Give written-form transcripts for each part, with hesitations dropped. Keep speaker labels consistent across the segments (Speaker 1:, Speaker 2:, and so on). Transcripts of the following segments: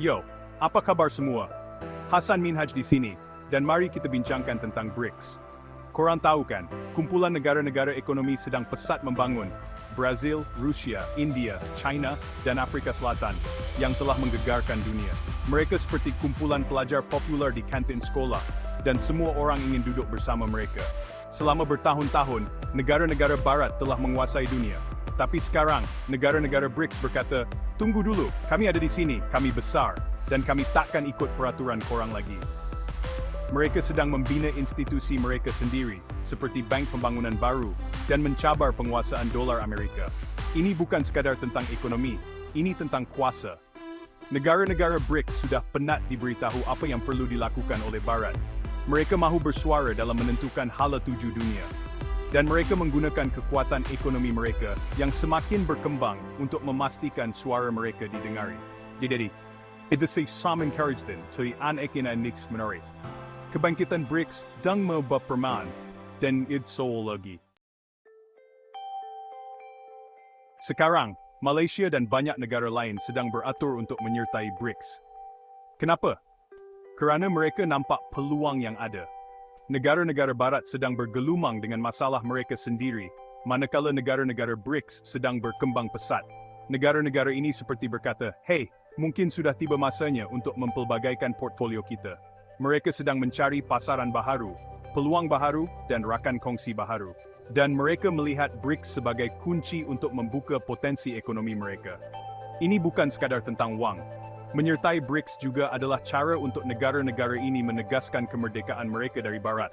Speaker 1: Yo, apa kabar semua? Hasan Minhaj di sini, dan mari kita bincangkan tentang BRICS. Korang tahu kan, kumpulan negara-negara ekonomi sedang pesat membangun, Brazil, Rusia, India, China, dan Afrika Selatan, yang telah menggegarkan dunia. Mereka seperti kumpulan pelajar populer di kantin sekolah, dan semua orang ingin duduk bersama mereka. Selama bertahun-tahun, negara-negara barat telah menguasai dunia. Tapi sekarang, negara-negara BRICS berkata, tunggu dulu, kami ada di sini, kami besar, dan kami takkan ikut peraturan korang lagi. Mereka sedang membina institusi mereka sendiri, seperti Bank Pembangunan Baru, dan mencabar penguasaan dolar Amerika. Ini bukan sekadar tentang ekonomi, ini tentang kuasa. Negara-negara BRICS sudah penat diberitahu apa yang perlu dilakukan oleh Barat. Mereka mahu bersuara dalam menentukan hala tuju dunia. Dan mereka menggunakan kekuatan ekonomi mereka yang semakin berkembang untuk memastikan suara mereka didengari. Jadi, itu sama encourage din to anekin and nix minorities. Kebangkitan BRICS dang mau berperman dan soal lagi. Sekarang, Malaysia dan banyak negara lain sedang beratur untuk menyertai BRICS. Kenapa? Kerana mereka nampak peluang yang ada. Negara-negara barat sedang bergelumang dengan masalah mereka sendiri, manakala negara-negara BRICS sedang berkembang pesat. Negara-negara ini seperti berkata, hey, mungkin sudah tiba masanya untuk mempelbagaikan portfolio kita. Mereka sedang mencari pasaran baharu, peluang baharu, dan rakan kongsi baharu. Dan mereka melihat BRICS sebagai kunci untuk membuka potensi ekonomi mereka. Ini bukan sekadar tentang wang. Menyertai BRICS juga adalah cara untuk negara-negara ini menegaskan kemerdekaan mereka dari Barat.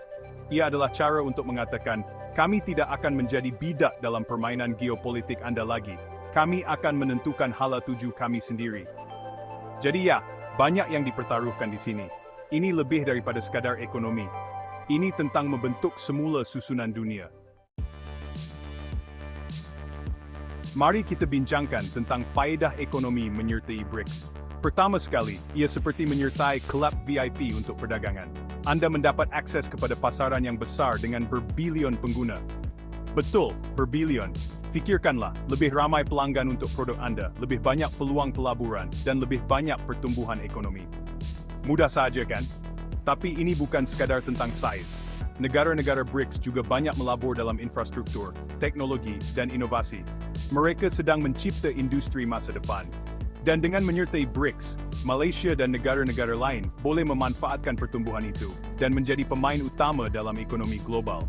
Speaker 1: Ia adalah cara untuk mengatakan, kami tidak akan menjadi bidak dalam permainan geopolitik Anda lagi. Kami akan menentukan hala tuju kami sendiri. Jadi ya, banyak yang dipertaruhkan di sini. Ini lebih daripada sekadar ekonomi. Ini tentang membentuk semula susunan dunia. Mari kita bincangkan tentang faedah ekonomi menyertai BRICS. Pertama sekali, ia seperti menyertai kelab VIP untuk perdagangan. Anda mendapat akses kepada pasaran yang besar dengan berbilion pengguna. Betul, berbilion. Fikirkanlah, lebih ramai pelanggan untuk produk Anda, lebih banyak peluang pelaburan, dan lebih banyak pertumbuhan ekonomi. Mudah saja kan? Tapi ini bukan sekadar tentang size. Negara-negara BRICS juga banyak melabur dalam infrastruktur, teknologi, dan inovasi. Mereka sedang mencipta industri masa depan. Dan dengan menyertai BRICS, Malaysia dan negara-negara lain boleh memanfaatkan pertumbuhan itu dan menjadi pemain utama dalam ekonomi global.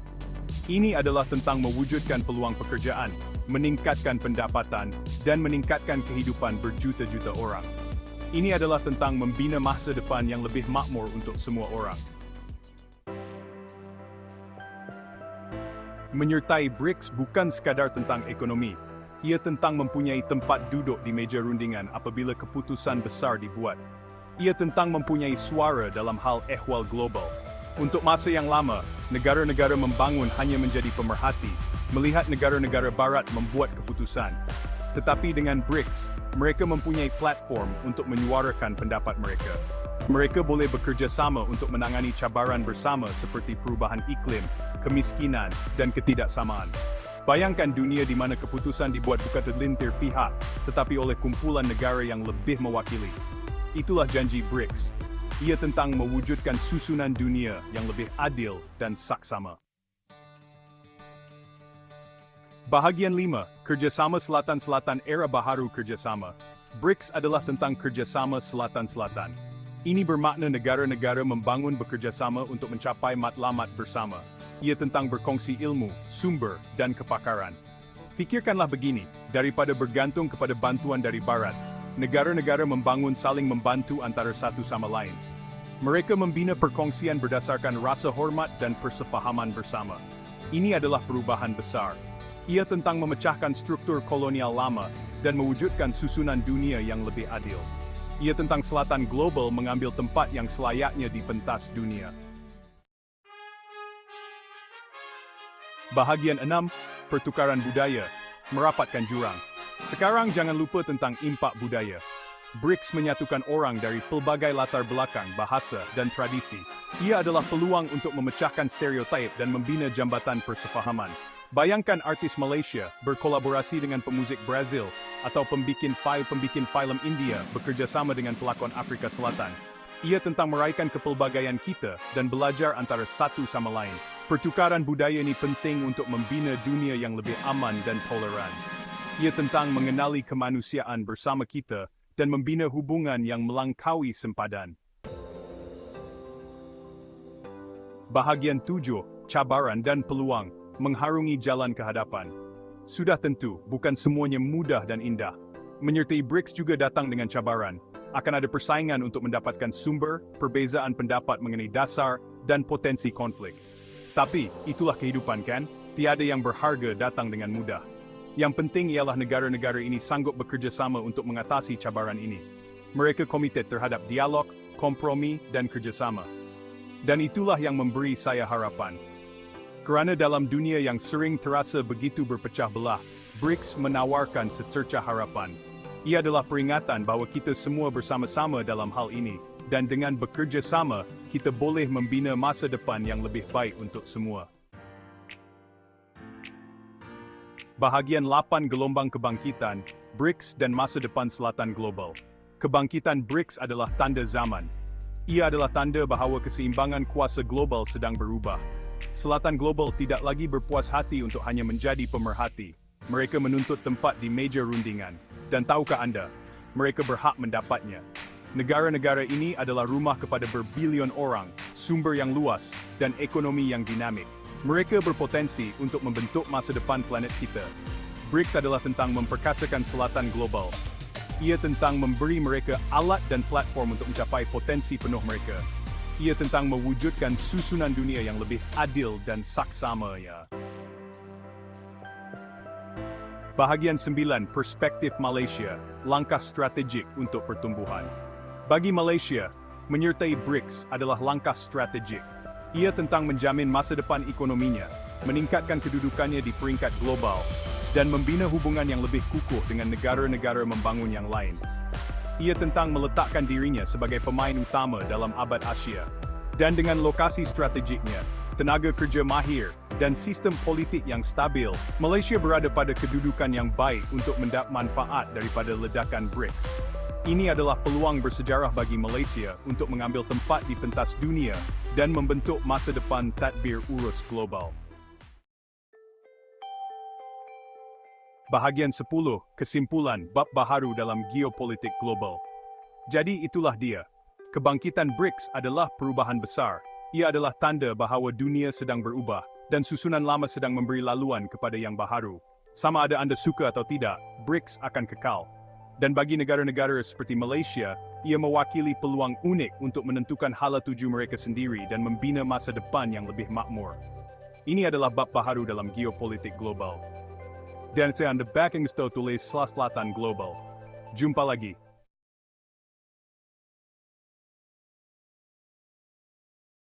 Speaker 1: Ini adalah tentang mewujudkan peluang pekerjaan, meningkatkan pendapatan, dan meningkatkan kehidupan berjuta-juta orang. Ini adalah tentang membina masa depan yang lebih makmur untuk semua orang. Menyertai BRICS bukan sekadar tentang ekonomi. Ia tentang mempunyai tempat duduk di meja rundingan apabila keputusan besar dibuat. Ia tentang mempunyai suara dalam hal ehwal global. Untuk masa yang lama, negara-negara membangun hanya menjadi pemerhati, melihat negara-negara barat membuat keputusan. Tetapi dengan BRICS, mereka mempunyai platform untuk menyuarakan pendapat mereka. Mereka boleh bekerja sama untuk menangani cabaran bersama seperti perubahan iklim, kemiskinan, dan ketidaksamaan. Bayangkan dunia di mana keputusan dibuat bukan terlintir pihak, tetapi oleh kumpulan negara yang lebih mewakili. Itulah janji BRICS. Ia tentang mewujudkan susunan dunia yang lebih adil dan saksama. Bahagian 5, Kerjasama Selatan-Selatan Era Baharu Kerjasama. BRICS adalah tentang kerjasama Selatan-Selatan. Ini bermakna negara-negara membangun bekerjasama untuk mencapai matlamat bersama. Ia tentang berkongsi ilmu, sumber, dan kepakaran. Fikirkanlah begini, daripada bergantung kepada bantuan dari Barat, negara-negara membangun saling membantu antara satu sama lain. Mereka membina perkongsian berdasarkan rasa hormat dan persefahaman bersama. Ini adalah perubahan besar. Ia tentang memecahkan struktur kolonial lama dan mewujudkan susunan dunia yang lebih adil. Ia tentang selatan global mengambil tempat yang selayaknya di pentas dunia. Bahagian 6, Pertukaran Budaya, Merapatkan Jurang. Sekarang jangan lupa tentang impak budaya. BRICS menyatukan orang dari pelbagai latar belakang, bahasa, dan tradisi. Ia adalah peluang untuk memecahkan stereotip dan membina jambatan persefahaman. Bayangkan artis Malaysia berkolaborasi dengan pemuzik Brazil atau pembikin film India bekerja sama dengan pelakon Afrika Selatan. Ia tentang meraihkan kepelbagaian kita dan belajar antara satu sama lain. Pertukaran budaya ini penting untuk membina dunia yang lebih aman dan toleran. Ia tentang mengenali kemanusiaan bersama kita dan membina hubungan yang melangkaui sempadan. Bahagian 7, cabaran dan peluang, mengharungi jalan ke hadapan. Sudah tentu, bukan semuanya mudah dan indah. Menyertai BRICS juga datang dengan cabaran. Akan ada persaingan untuk mendapatkan sumber, perbezaan pendapat mengenai dasar, dan potensi konflik. Tapi, itulah kehidupan kan? Tiada yang berharga datang dengan mudah. Yang penting ialah negara-negara ini sanggup bekerja sama untuk mengatasi cabaran ini. Mereka komited terhadap dialog, kompromi, dan kerjasama. Dan itulah yang memberi saya harapan. Kerana dalam dunia yang sering terasa begitu berpecah belah, BRICS menawarkan secercah harapan. Ia adalah peringatan bahawa kita semua bersama-sama dalam hal ini, dan dengan bekerja sama, kita boleh membina masa depan yang lebih baik untuk semua. Bahagian 8 gelombang kebangkitan, BRICS dan masa depan selatan global. Kebangkitan BRICS adalah tanda zaman. Ia adalah tanda bahawa keseimbangan kuasa global sedang berubah. Selatan global tidak lagi berpuas hati untuk hanya menjadi pemerhati. Mereka menuntut tempat di meja rundingan. Dan tahukah Anda, mereka berhak mendapatnya. Negara-negara ini adalah rumah kepada berbilion orang, sumber yang luas, dan ekonomi yang dinamik. Mereka berpotensi untuk membentuk masa depan planet kita. BRICS adalah tentang memperkasakan selatan global. Ia tentang memberi mereka alat dan platform untuk mencapai potensi penuh mereka. Ia tentang mewujudkan susunan dunia yang lebih adil dan saksama ya. Bahagian 9, perspektif Malaysia, langkah strategik untuk pertumbuhan. Bagi Malaysia, menyertai BRICS adalah langkah strategik. Ia tentang menjamin masa depan ekonominya, meningkatkan kedudukannya di peringkat global, dan membina hubungan yang lebih kukuh dengan negara-negara membangun yang lain. Ia tentang meletakkan dirinya sebagai pemain utama dalam abad Asia. Dan dengan lokasi strategiknya, tenaga kerja mahir, dan sistem politik yang stabil, Malaysia berada pada kedudukan yang baik untuk mendapat manfaat daripada ledakan BRICS. Ini adalah peluang bersejarah bagi Malaysia untuk mengambil tempat di pentas dunia dan membentuk masa depan tadbir urus global. Bahagian 10, kesimpulan bab baharu dalam geopolitik global. Jadi itulah dia. Kebangkitan BRICS adalah perubahan besar. Ia adalah tanda bahawa dunia sedang berubah, dan susunan lama sedang memberi laluan kepada yang baharu. Sama ada Anda suka atau tidak, BRICS akan kekal. Dan bagi negara-negara seperti Malaysia, ia mewakili peluang unik untuk menentukan hala tuju mereka sendiri dan membina masa depan yang lebih makmur. Ini adalah bab baharu dalam geopolitik global. Dan saya Anda backing tulis Selatan Global. Jumpa lagi.